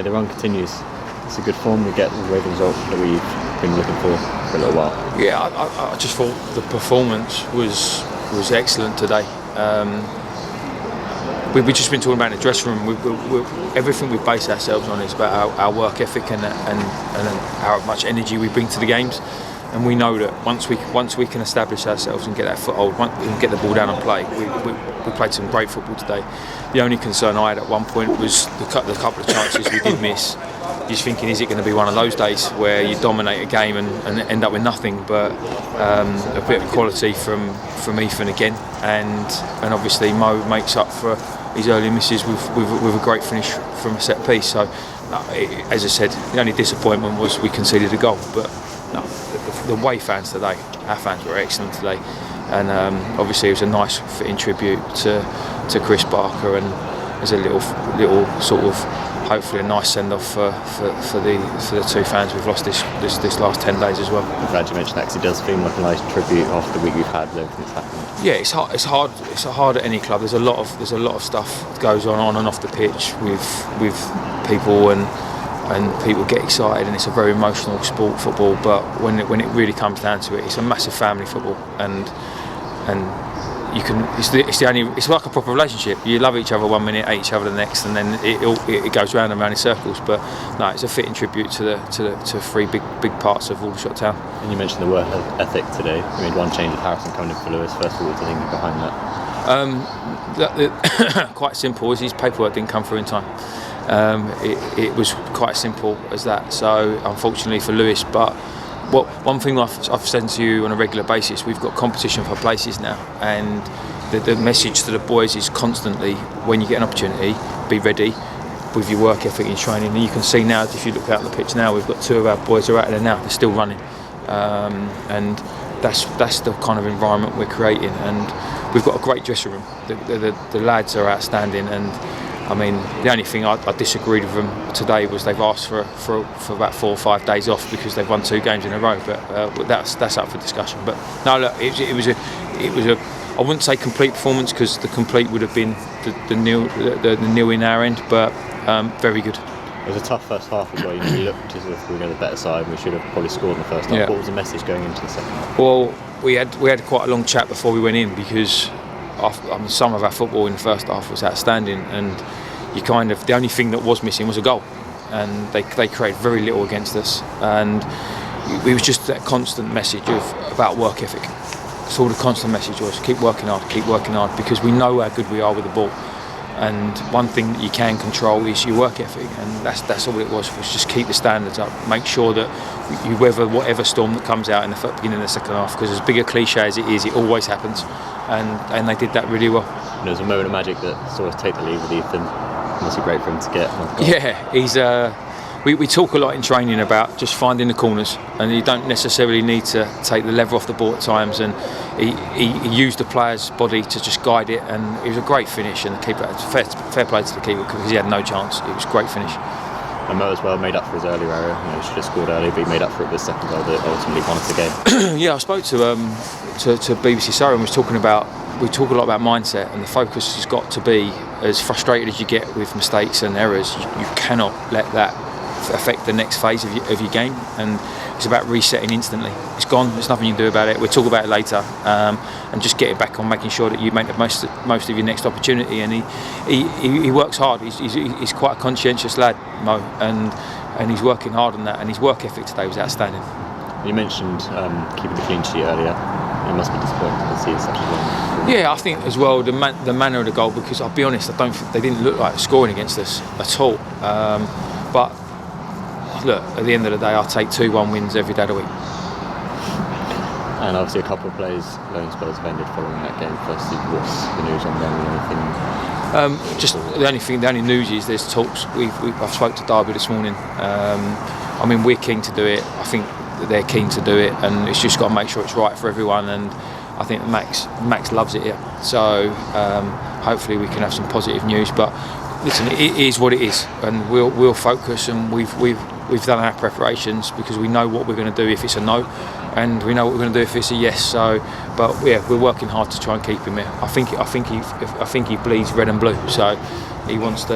The run continues. It's a good form. We get the result that we've been looking for a little while. Yeah, I just thought the performance was excellent today. We've just been talking about in the dressing room. Everything we base ourselves on is about our work ethic and how much energy we bring to the games. And we know that once we can establish ourselves and get that foothold and get the ball down and play, we played some great football today. The only concern I had at one point was the couple of chances we did miss. Just thinking, is it going to be one of those days where you dominate a game and end up with nothing? But a bit of quality from Ethan again, and obviously Mo makes up for his early misses with a great finish from a set piece. So, as I said, the only disappointment was we conceded a goal. But no, the way fans today, our fans were excellent today, and obviously it was a nice fitting tribute to Chris Barker, and as a little sort of, hopefully a nice send-off for the two fans we've lost this last 10 days as well. I'm glad you mentioned that, because it does feel like a nice tribute after the week we've had with everything that's happened. Yeah, it's hard at any club. There's a lot of stuff that goes on and off the pitch with people, and people get excited, and it's a very emotional sport, football. But when it really comes down to it, it's a massive family football, and you can. It's like a proper relationship. You love each other one minute, hate each other the next, and then it goes round and round in circles. But no, it's a fitting tribute to three big parts of Aldershot Town. And you mentioned the work ethic today. You made one change of Harrison coming in for Lewis. First of all, what do you think behind that? Quite simple. His paperwork didn't come through in time. It was quite simple as that. So unfortunately for Lewis, but one thing I've said to you on a regular basis, we've got competition for places now, and the message to the boys is constantly, when you get an opportunity, be ready with your work ethic and training. And you can see now, if you look out on the pitch now, we've got two of our boys who are out there now, they're still running, and that's the kind of environment we're creating. And we've got a great dressing room. The lads are outstanding, and I mean, the only thing I disagreed with them today was they've asked for about 4 or 5 days off because they've won 2 games in a row. But that's up for discussion. But no, look, it was a I wouldn't say complete performance, because the complete would have been the nil in our end. But very good. It was a tough first half as well. You looked as if we were the better side, and we should have probably scored in the first half. Yeah. What was the message going into the second half? Well, we had quite a long chat before we went in, because some of our football in the first half was outstanding, and the only thing that was missing was a goal, and they created very little against us, and it was just that constant message about work ethic. That's all the constant message was: keep working hard, because we know how good we are with the ball, and one thing that you can control is your work ethic, and that's all it was just keep the standards up, make sure that you weather whatever storm that comes out in the beginning of the second half, because as big a cliche as it is, it always happens, and they did that really well. And there was a moment of magic that saw us take the lead with Ethan. It must be great for him to get. Yeah, he's. We talk a lot in training about just finding the corners, and you don't necessarily need to take the lever off the ball at times. And he used the player's body to just guide it, and it was a great finish. And the keeper, fair play to the keeper, because he had no chance. It was a great finish. And Mo as well made up for his earlier error. He should have scored early, but he made up for it with the second goal that ultimately won us the game. Yeah, I spoke to BBC Surrey, and we talk a lot about mindset, and the focus has got to be, as frustrated as you get with mistakes and errors, you cannot let that affect the next phase of your game, and it's about resetting instantly. It's gone, there's nothing you can do about it. We'll talk about it later, and just getting back on making sure that you make the most of your next opportunity. And he works hard. He's quite a conscientious lad, Mo, and he's working hard on that, and his work ethic today was outstanding. You mentioned keeping the clean sheet earlier. It must be disappointing to see such a long. Yeah, I think as well the manner of the goal, because I'll be honest, I don't think they didn't look like scoring against us at all. But look, at the end of the day, I'll take 2-1 wins every day of the week. And obviously a couple of players, loan spells have ended following that game. Firstly, what's the news on them and anything? Just the only news is there's talks. I've spoke to Derby this morning. I mean, we're keen to do it. I think they're keen to do it, and it's just got to make sure it's right for everyone. And I think Max loves it here. So hopefully we can have some positive news. But listen, it is what it is, and we'll focus. And we've done our preparations, because we know what we're going to do if it's a no, and we know what we're going to do if it's a yes. So, but yeah, we're working hard to try and keep him here. I think he bleeds red and blue. So he wants to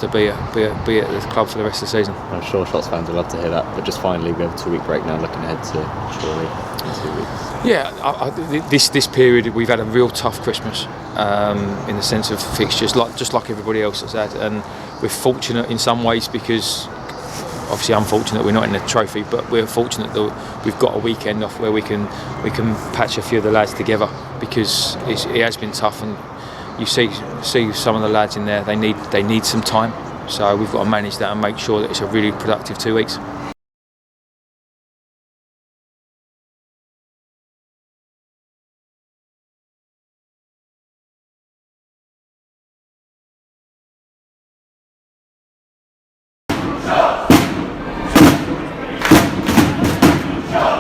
be at the club for the rest of the season. I'm sure Shotts fans would love to hear that. But just finally, we have a 2-week break now, looking ahead to surely in 2 weeks. Yeah, this period we've had a real tough Christmas in the sense of fixtures, just like everybody else has had, and we're fortunate in some ways because. Obviously, unfortunate we're not in the trophy, but we're fortunate that we've got a weekend off where we can patch a few of the lads together because it has been tough, and you see some of the lads in there. They need some time, so we've got to manage that and make sure that it's a really productive 2 weeks.